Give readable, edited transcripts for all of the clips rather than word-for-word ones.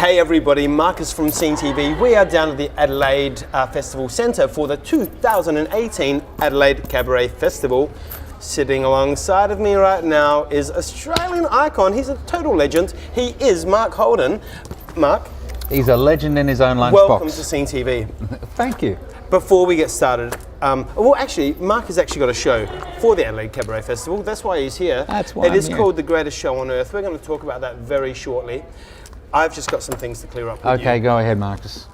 Hey everybody, Markus from Scene TV. We are down at the Adelaide Festival Centre for the 2018 Adelaide Cabaret Festival. Sitting alongside of me right now is Australian icon. He's a total legend. He is Mark Holden. Mark? He's a legend in his own lunchbox. Welcome to Scene TV. Thank you. Before we get started, Mark has actually got a show for the Adelaide Cabaret Festival. That's why he's here. That's why it is I'm here. called The Greatest Show on Earth. We're going to talk about that very shortly. I've just got some things to clear up with you. Okay, go ahead, Marcus.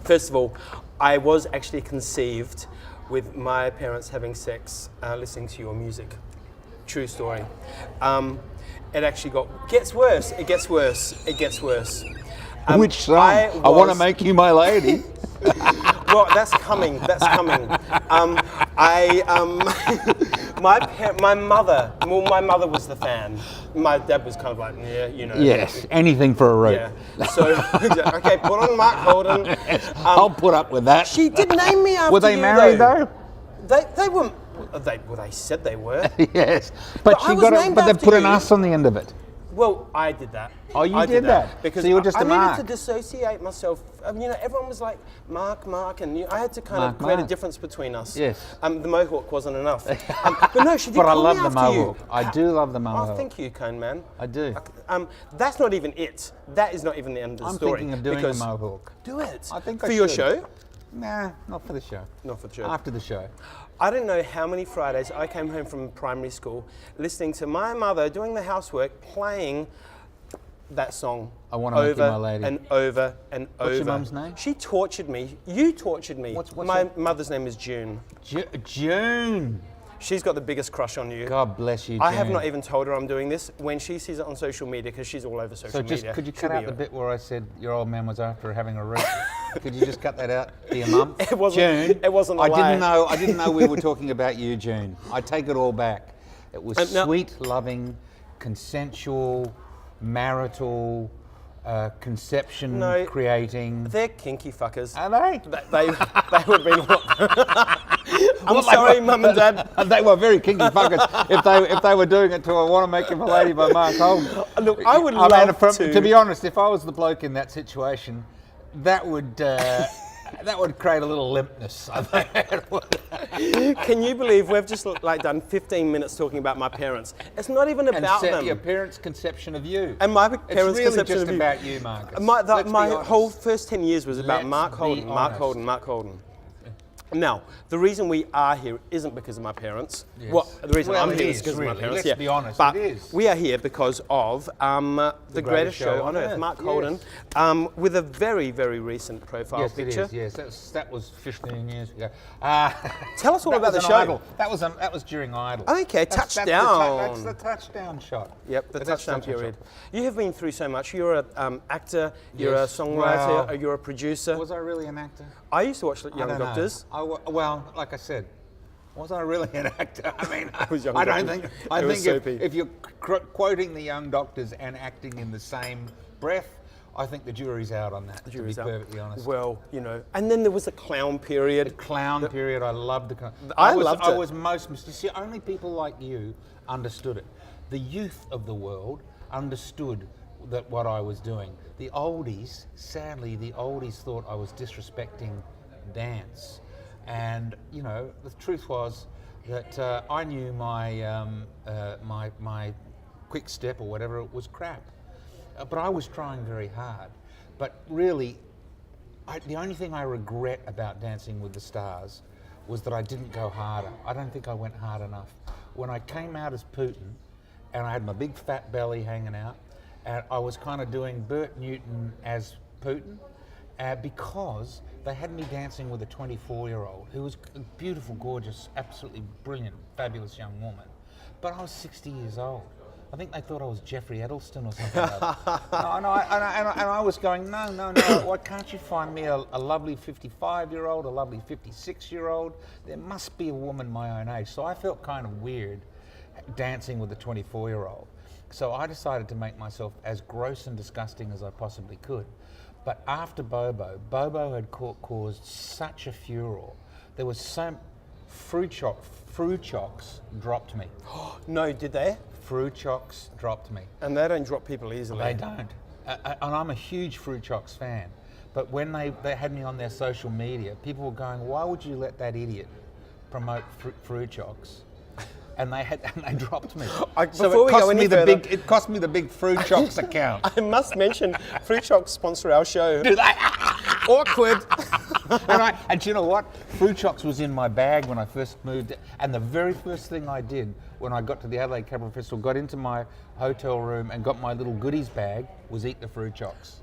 First of all, I was actually conceived with my parents having sex, listening to your music. True story. It actually gets worse. It gets worse. It gets worse. Which song? I want to make you my lady. Well, that's coming. That's coming. My mother was the fan. My dad was kind of like, yeah, you know. Yes, anything for a rope. Yeah. So, okay, put on Mark Holden. I'll put up with that. She did name me after Were they you, married though? They weren't. They said they were. Yes, but she got it. But they put an S on the end of it. Well, I did that. Oh, you did that? Because so you were just I a Mark. needed to dissociate myself. Everyone was like, Mark, and I had to kind of create a difference between us. Yes. The mohawk wasn't enough. But no, she did But I call love me the after mohawk. you. I do love the mohawk. Oh, thank you, Cone Man. I do. That's not even it. That is not even the end of the story. I'm thinking of doing a mohawk. Do it. I think for your show? Nah, not for the show. Not for the show. After the show. I don't know how many Fridays I came home from primary school listening to my mother doing the housework, playing that song I want to make you my lady. and over and over. What's your mum's name? She tortured me. You tortured me. What's my mother's name is June. June. She's got the biggest crush on you. God bless you, June. I have not even told her I'm doing this. When she sees it on social media, because she's all over social media. So could you cut out the bit where I said your old man was after her having a root? Could you just cut that out to your mum? It wasn't. June. It wasn't a lie. I didn't know we were talking about you, June. I take it all back. It was sweet, loving, consensual, marital, conception creating. They're kinky fuckers. Are they? They would be. I'm sorry, Mum and Dad. They were very kinky fuckers if they were doing it to I Want to Make You My Lady by Mark Holden. Look, I would love to. To be honest, if I was the bloke in that situation, that would create a little limpness, I think. Can you believe we've just done 15 minutes talking about my parents? It's not even about them. Your parents' conception of you. And my parents' really conception just of you. about you, Marcus. My whole first 10 years was about Mark Holden, Mark Holden, Mark Holden. Now, the reason we are here isn't because of my parents. Yes. Well, the reason I'm here is because of my parents. Let's be honest, but it is. We are here because of the greatest show on earth, Mark Holden, with a very, very recent profile picture. Yes, that was 15 years ago. Tell us all about the show. Idol. That was during Idol. Okay, touchdown. That's the touchdown shot. Yep, the touchdown period. You have been through so much. You're an actor, you're a songwriter, you're a producer. Was I really an actor? I used to watch Young Doctors. Well, like I said, was I really an actor? I mean, I don't think. I think if you're quoting the Young Doctors and acting in the same breath, I think the jury's out on that. To be perfectly honest. Well, and then there was the clown period. The clown period. I loved the clown. I loved it. I was most. You see, only people like you understood it. The youth of the world understood that what I was doing. The oldies, sadly, thought I was disrespecting dance. And the truth was that I knew my my quick step or whatever was crap, but I was trying very hard. But really, the only thing I regret about Dancing with the Stars was that I didn't go harder. I don't think I went hard enough. When I came out as Putin, and I had my big fat belly hanging out, and I was kind of doing Bert Newton as Putin, because they had me dancing with a 24-year-old who was a beautiful, gorgeous, absolutely brilliant, fabulous young woman. But I was 60 years old. I think they thought I was Jeffrey Edelson or something like that. And I was going, no, why can't you find me a lovely 55-year-old, a lovely 56-year-old? There must be a woman my own age. So I felt kind of weird dancing with a 24-year-old. So I decided to make myself as gross and disgusting as I possibly could. But after Bobo had caused such a furore. There was some Fruchocks dropped me. No, did they? Fruchocks dropped me. And they don't drop people easily. They don't. and I'm a huge Fruit Chocks fan. But when they had me on their social media, people were going, "Why would you let that idiot promote Fruit Chocks?" And they dropped me. Before we go any further, it cost me the big Fruit Chocks account. I must mention, Fruit Chocks sponsor our show. Do they? Awkward. And you know what? Fruit Chocks was in my bag when I first moved. And the very first thing I did when I got to the Adelaide Cabaret Festival, got into my hotel room and got my little goodies bag, was eat the Fruit Chocks.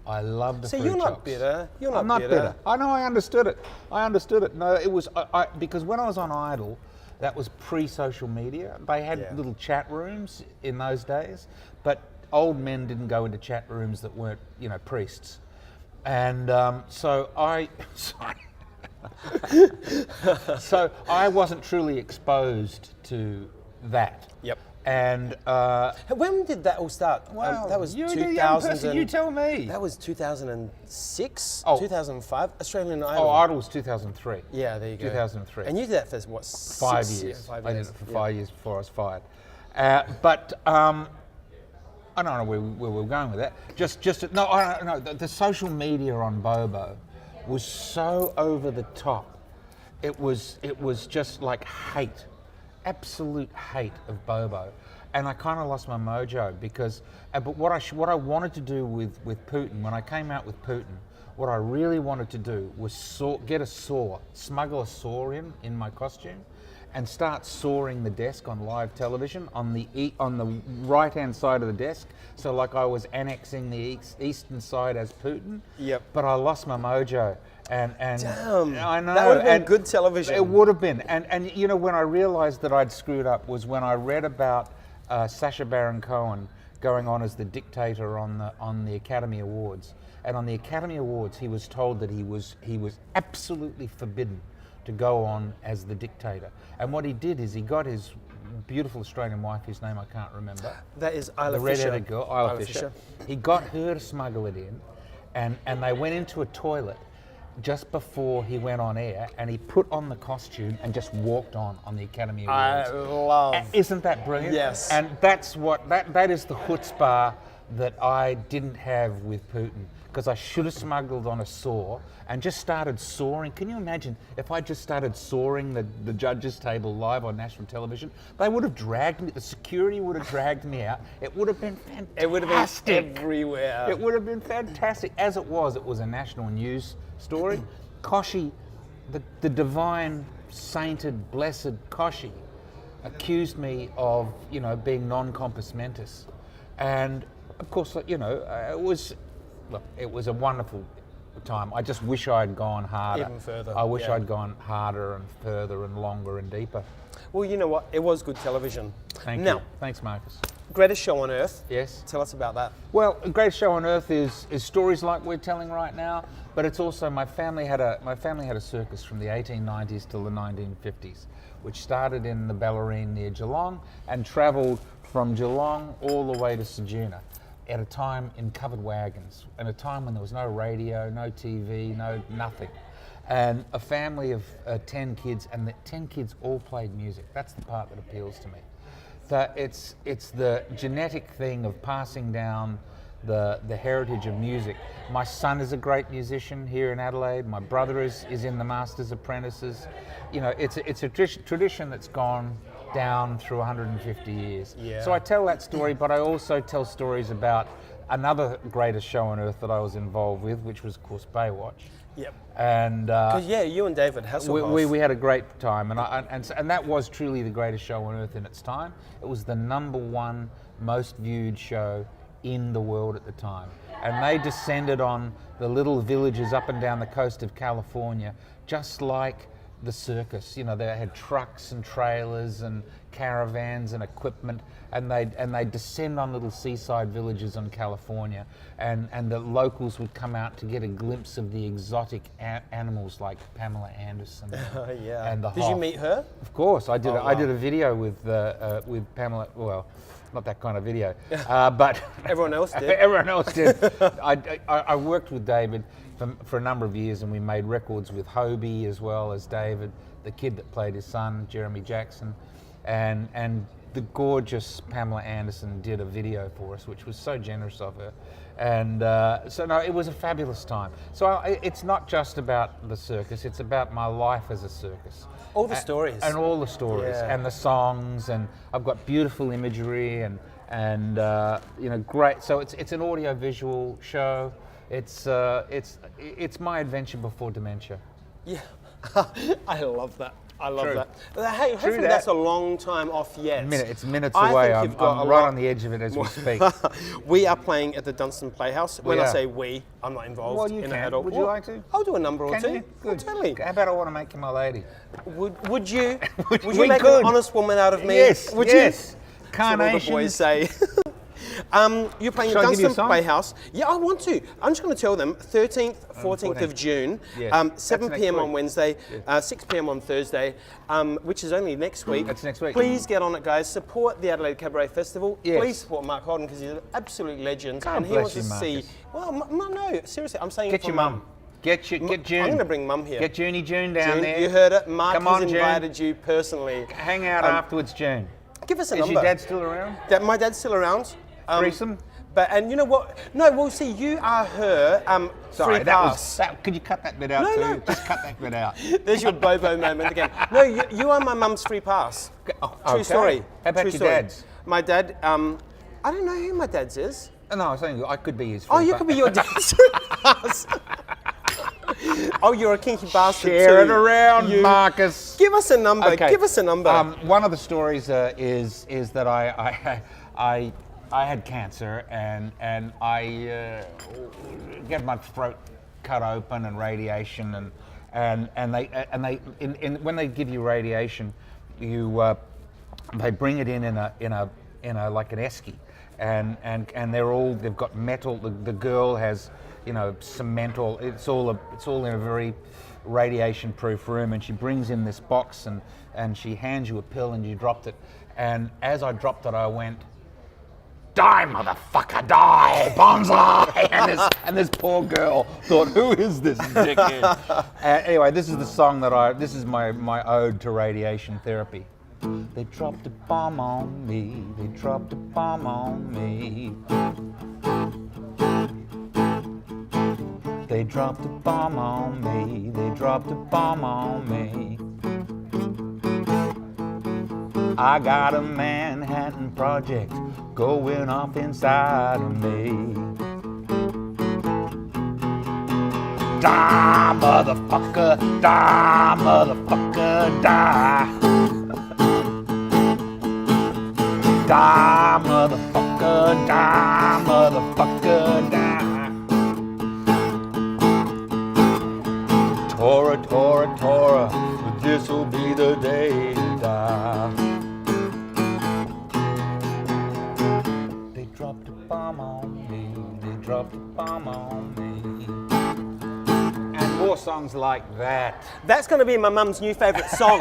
I love the Fruit Chocks. So you're not bitter. I'm not bitter. I know, I understood it. No, it was, because when I was on Idol, that was pre-social media. They had little chat rooms in those days, but old men didn't go into chat rooms that weren't, priests. And so I wasn't truly exposed to that. Yep. And when did that all start? Well, that was you're a young person, you tell me. That was 2006, Oh. 2005, Australian Idol. Oh, Idol was 2003. Yeah, there you go. 2003. And you did that for what? 5 years. years. 5 I did years. it for 5 years before I was fired. But I don't know where we're going with that. The social media on Bobo was so over the top. It was just like hate, absolute hate of Bobo, and I kind of lost my mojo because. But what I wanted to do with Putin, when I came out with Putin, what I really wanted to do was smuggle a saw in my costume, and start sawing the desk on live television on the right hand side of the desk. So like I was annexing the eastern side as Putin. Yep. But I lost my mojo. And damn, I know. That would have been good television. It would have been. And when I realised that I'd screwed up was when I read about Sacha Baron Cohen going on as the dictator on the Academy Awards. And on the Academy Awards, he was told that he was absolutely forbidden to go on as the dictator. And what he did is he got his beautiful Australian wife, whose name I can't remember. That is Isla the Fisher. redheaded girl, Isla Fisher. He got her to smuggle it in, and they went into a toilet just before he went on air, and he put on the costume and just walked on the Academy Awards. I love. Isn't that brilliant? Yes. And that's that is the chutzpah that I didn't have with Putin, because I should have smuggled on a saw and just started sawing. Can you imagine if I just started sawing the judges' table live on national television? They would have dragged me, the security would have dragged me out. It would have been fantastic. It would have been everywhere. It would have been fantastic. As it was a national news story. Koshi, the divine, sainted, blessed Koshi, accused me of, being non-compos mentis. And of course, it was a wonderful time. I just wish I'd gone harder. Even further. I wish I'd gone harder and further and longer and deeper. Well, you know what? It was good television. Thank you. Thanks, Markus. Greatest show on earth. Yes. Tell us about that. Well, the greatest show on earth is stories like we're telling right now, but it's also my family had a circus from the 1890s till the 1950s, which started in the Bellarine near Geelong and travelled from Geelong all the way to Ceduna, at a time in covered wagons, at a time when there was no radio, no TV, nothing. And a family of 10 kids, and the 10 kids all played music. That's the part that appeals to me. That it's the genetic thing of passing down the heritage of music. My son is a great musician here in Adelaide. My brother is in the Masters Apprentices. It's a tradition that's gone down through 150 years. Yeah. So I tell that story, but I also tell stories about another greatest show on earth that I was involved with, which was, of course, Baywatch. Yep. And you and David Hasselhoff. we had a great time, and that was truly the greatest show on earth in its time. It was the #1 most viewed show in the world at the time, and they descended on the little villages up and down the coast of California, just like the circus. They had trucks and trailers and caravans and equipment, and they descend on little seaside villages in California, and the locals would come out to get a glimpse of the exotic animals like Pamela Anderson. Yeah. And the Did you Hoff. meet her? Of course, I did. Oh, I did wow. a video with Pamela. Well, not that kind of video, but Everyone else did. Everyone else did. I worked with David for a number of years, and we made records with Hobie as well as David, the kid that played his son, Jeremy Jackson, and the gorgeous Pamela Anderson did a video for us, which was so generous of her. And so no, it was a fabulous time. So it's not just about the circus; it's about my life as a circus. All the stories. And all the stories, Yeah. and the songs, and I've got beautiful imagery, and you know, great. So it's an audio-visual show. It's my adventure before dementia. Yeah, I love that. I love True. that. Hey, hopefully that. that's a long time off yet. It's minutes I away. think I'm you've got a right lot on the edge of it as we speak. We are playing at the Dunstan Playhouse. When I are. say we, I'm not involved Well, you in can. it at all. Would you like to? I'll do a number or Can two. you? Good. Totally. How about I want to make you my lady? Would you? Would you We make could. an honest woman out of me? Yes. Would yes. you? That's what all the boys Carnations. say. You're playing Shall at I give you a Dunstan song? Playhouse. Yeah, I want to. I'm just going to tell them 13th, 14th of 14th. June, Yes. 7 That's p.m. next on week. Wednesday, 6 p.m. on Thursday, which is only next week. That's next week. Please get on it, guys. Support the Adelaide Cabaret Festival. Yes. Please support Mark Holden because he's an absolute legend. God and he bless wants you, to see. Markus. Well, no, seriously, I'm saying it Get for your mum. Get June. I'm going to bring mum here. Get Junie June down June, there. you heard it. Mark Come has on, June. invited you personally. Hang out afterwards, June. Give us a Is number. your dad still around? My dad's still around. Threesome? And you know what? No, well, see, you are her Sorry, free that pass. was. Could you cut that bit out No, too? no. Just cut that bit out. There's your Bobo moment again. No, you are my mum's free pass. Oh, True okay. story. How about True your story. dad's? My dad, I don't know who my dad's is. No, I was saying I could be his free Oh, you pass. could be your dad's free pass. Oh, you're a kinky bastard Share too. it around, You- Markus. Give us a number. Okay. Give us a number. One of the stories is that I had cancer and I get my throat cut open and radiation and they when they give you radiation, they bring it in a like an esky and they've got metal. The girl has cement. It's all in a very radiation-proof room, and she brings in this box and she hands you a pill and you dropped it. And as I dropped it, I went, "Die, motherfucker, die, bonsai!" and this poor girl thought, "Who is this dickhead?" Anyway, this is the song this is my ode to radiation therapy. They dropped a bomb on me. They dropped a bomb on me. They dropped a bomb on me. They dropped a bomb on me. I got a Manhattan Project going off inside of me. Die, motherfucker, die, motherfucker, die. Die, motherfucker, die, motherfucker, die. Tora, Tora, Tora, this'll be the day to die. They dropped a bomb on me, they dropped a bomb on me. And more songs like that. That's going to be my mum's new favourite song.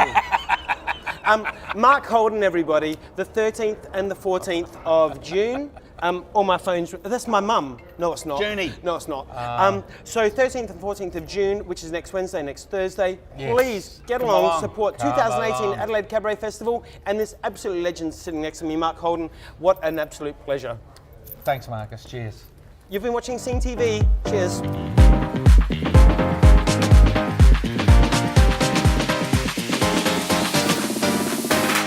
Mark Holden, everybody, the 13th and the 14th of June. All my phones, that's my mum. No, it's not. Junie. No, it's not. So 13th and 14th of June, which is next Wednesday, next Thursday. Yes. Please get Come along, along. support Come 2018 along. Adelaide Cabaret Festival, and this absolute legend sitting next to me, Mark Holden. What an absolute pleasure. Thanks, Markus. Cheers. You've been watching Sing TV. Cheers.